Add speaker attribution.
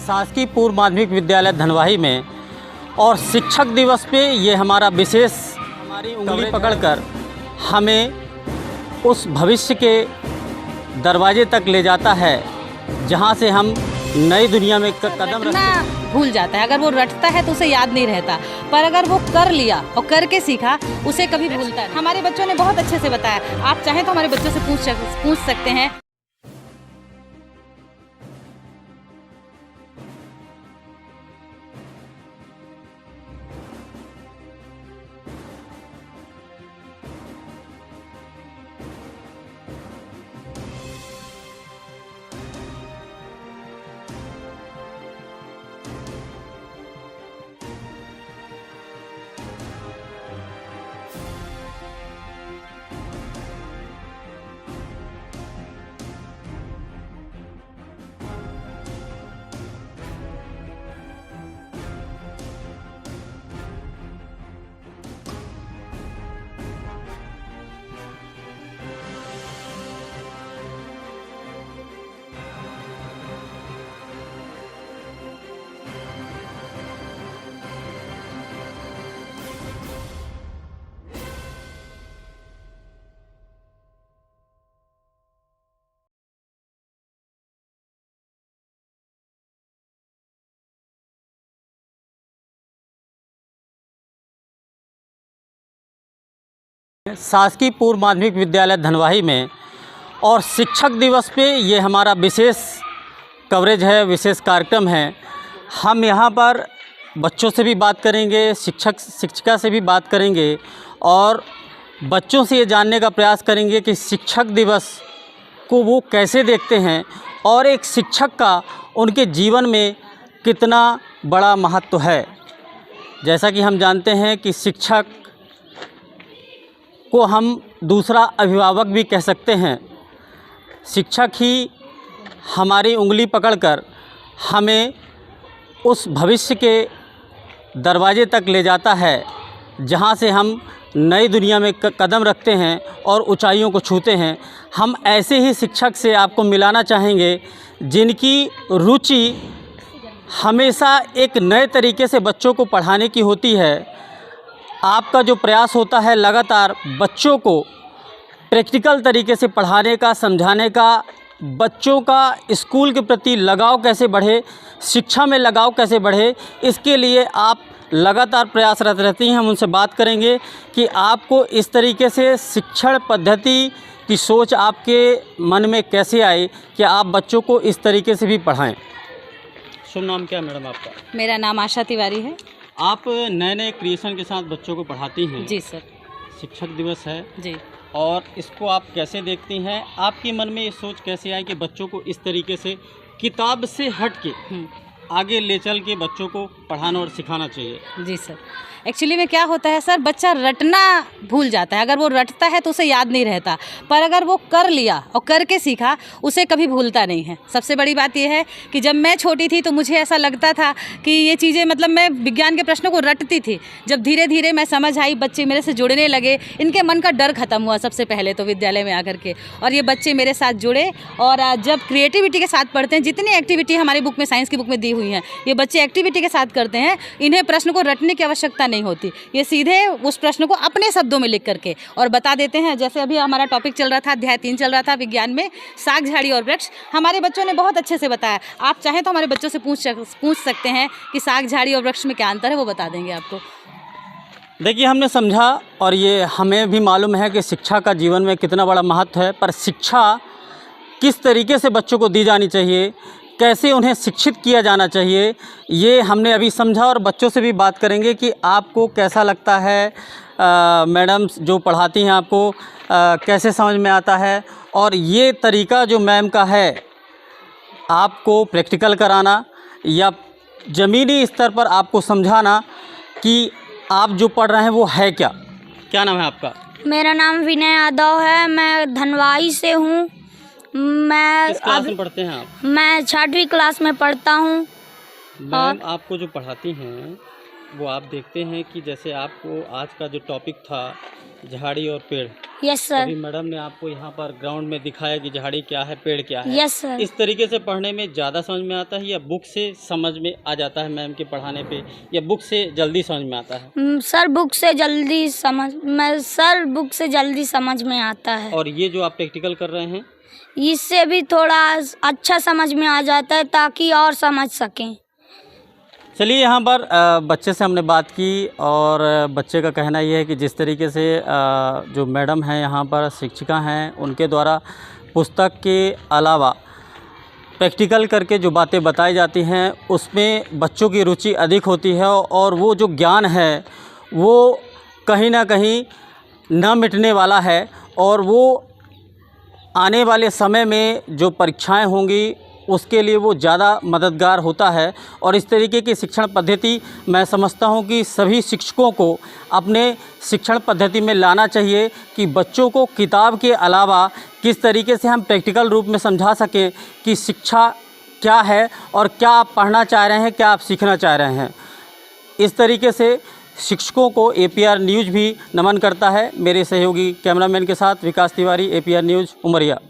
Speaker 1: शासकीय पूर्व माध्यमिक विद्यालय धनवाही में और शिक्षक दिवस पे ये हमारा विशेष हमारी उंगली पकड़कर हमें उस भविष्य के दरवाजे तक ले जाता है जहां से हम नई दुनिया में कदम रखना
Speaker 2: भूल जाता है। अगर वो रटता है तो उसे याद नहीं रहता, पर अगर वो कर लिया और करके सीखा उसे कभी भूलता है। हमारे बच्चों ने बहुत अच्छे से बताया, आप चाहें तो हमारे बच्चों से पूछ सकते हैं।
Speaker 1: शासकीय पूर्व माध्यमिक विद्यालय धनवाही में और शिक्षक दिवस पे ये हमारा विशेष कवरेज है, विशेष कार्यक्रम है। हम यहाँ पर बच्चों से भी बात करेंगे, शिक्षक शिक्षिका से भी बात करेंगे और बच्चों से ये जानने का प्रयास करेंगे कि शिक्षक दिवस को वो कैसे देखते हैं और एक शिक्षक का उनके जीवन में कितना बड़ा महत्व है। जैसा कि हम जानते हैं कि शिक्षक को हम दूसरा अभिभावक भी कह सकते हैं। शिक्षक ही हमारी उंगली पकड़कर हमें उस भविष्य के दरवाजे तक ले जाता है जहां से हम नई दुनिया में कदम रखते हैं और ऊंचाइयों को छूते हैं। हम ऐसे ही शिक्षक से आपको मिलाना चाहेंगे जिनकी रुचि हमेशा एक नए तरीके से बच्चों को पढ़ाने की होती है। आपका जो प्रयास होता है लगातार बच्चों को प्रैक्टिकल तरीके से पढ़ाने का, समझाने का, बच्चों का स्कूल के प्रति लगाव कैसे बढ़े, शिक्षा में लगाव कैसे बढ़े, इसके लिए आप लगातार प्रयासरत रहती हैं। हम उनसे बात करेंगे कि आपको इस तरीके से शिक्षण पद्धति की सोच आपके मन में कैसे आई कि आप बच्चों को इस तरीके से भी पढ़ाएं। शुभ नाम क्या है मैडम आपका?
Speaker 2: मेरा नाम आशा तिवारी है।
Speaker 1: आप नए नए क्रिएशन के साथ बच्चों को पढ़ाती हैं।
Speaker 2: जी सर।
Speaker 1: शिक्षक दिवस है
Speaker 2: जी।
Speaker 1: और इसको आप कैसे देखती हैं? आपके मन में ये सोच कैसे आई कि बच्चों को इस तरीके से किताब से हट के आगे ले चल के बच्चों को पढ़ाना और सिखाना चाहिए?
Speaker 2: जी सर। एक्चुअली में क्या होता है सर, बच्चा रटना भूल जाता है। अगर वो रटता है तो उसे याद नहीं रहता, पर अगर वो कर लिया और करके सीखा उसे कभी भूलता नहीं है। सबसे बड़ी बात यह है कि जब मैं छोटी थी तो मुझे ऐसा लगता था कि ये चीज़ें, मतलब मैं विज्ञान के प्रश्नों को रटती थी। जब धीरे धीरे मैं समझ आई, बच्चे मेरे से जुड़ने लगे, इनके मन का डर खत्म हुआ सबसे पहले तो विद्यालय में आकर के, और ये बच्चे मेरे साथ जुड़े। और जब क्रिएटिविटी के साथ पढ़ते हैं, जितनी एक्टिविटी हमारी बुक में, साइंस की बुक में दी हुई हैं, ये बच्चे एक्टिविटी के साथ करते हैं। इन्हें प्रश्न को रटने की आवश्यकता नहीं होती, ये सीधे उस प्रश्न को अपने शब्दों में लिख करके और बता देते हैं। जैसे अभी हमारा टॉपिक चल रहा था, अध्याय 3 चल रहा था विज्ञान में, साग, झाड़ी और वृक्ष। हमारे बच्चों ने बहुत अच्छे से बताया। आप चाहें तो हमारे बच्चों से पूछ सकते हैं कि साग, झाड़ी और वृक्ष में क्या अंतर है, वो बता देंगे आपको।
Speaker 1: देखिए, हमने समझा और ये हमें भी मालूम है कि शिक्षा का जीवन में कितना बड़ा महत्व है, पर शिक्षा किस तरीके से बच्चों को दी जानी चाहिए, कैसे उन्हें शिक्षित किया जाना चाहिए, ये हमने अभी समझा। और बच्चों से भी बात करेंगे कि आपको कैसा लगता है, मैडम जो पढ़ाती हैं आपको कैसे समझ में आता है, और ये तरीका जो मैम का है आपको प्रैक्टिकल कराना या ज़मीनी स्तर पर आपको समझाना कि आप जो पढ़ रहे हैं वो है क्या। क्या नाम है आपका?
Speaker 3: मेरा नाम विनय यादव है, मैं धनवाही से हूँ।
Speaker 1: किस क्लास में पढ़ते हैं आप?
Speaker 3: मैं 6वीं क्लास में पढ़ता हूँ।
Speaker 1: मैम आपको जो पढ़ाती हैं वो आप देखते हैं कि जैसे आपको आज का जो टॉपिक था झाड़ी और पेड़,
Speaker 3: यस सर।
Speaker 1: अभी मैडम ने आपको यहाँ पर ग्राउंड में दिखाया कि झाड़ी क्या है, पेड़ क्या है।
Speaker 3: Yes sir.
Speaker 1: इस तरीके से पढ़ने में ज़्यादा समझ में आता है या बुक से समझ में आ जाता है मैम के पढ़ाने पे, या बुक से जल्दी समझ में आता है?
Speaker 3: सर बुक से जल्दी समझ में आता है।
Speaker 1: और ये जो आप प्रैक्टिकल कर रहे हैं,
Speaker 3: इससे भी थोड़ा अच्छा समझ में आ जाता है ताकि और समझ सकें।
Speaker 1: चलिए यहाँ पर बच्चे से हमने बात की और बच्चे का कहना ये है कि जिस तरीके से जो मैडम हैं यहाँ पर शिक्षिका हैं, उनके द्वारा पुस्तक के अलावा प्रैक्टिकल करके जो बातें बताई जाती हैं उसमें बच्चों की रुचि अधिक होती है और वो जो ज्ञान है वो कहीं ना कहीं न मिटने वाला है और वो आने वाले समय में जो परीक्षाएं होंगी उसके लिए वो ज़्यादा मददगार होता है। और इस तरीके की शिक्षण पद्धति मैं समझता हूँ कि सभी शिक्षकों को अपने शिक्षण पद्धति में लाना चाहिए कि बच्चों को किताब के अलावा किस तरीके से हम प्रैक्टिकल रूप में समझा सकें कि शिक्षा क्या है और क्या आप पढ़ना चाह रहे हैं, क्या आप सीखना चाह रहे हैं। इस तरीके से शिक्षकों को APR न्यूज़ भी नमन करता है। मेरे सहयोगी कैमरामैन के साथ विकास तिवारी, APR न्यूज़, उमरिया।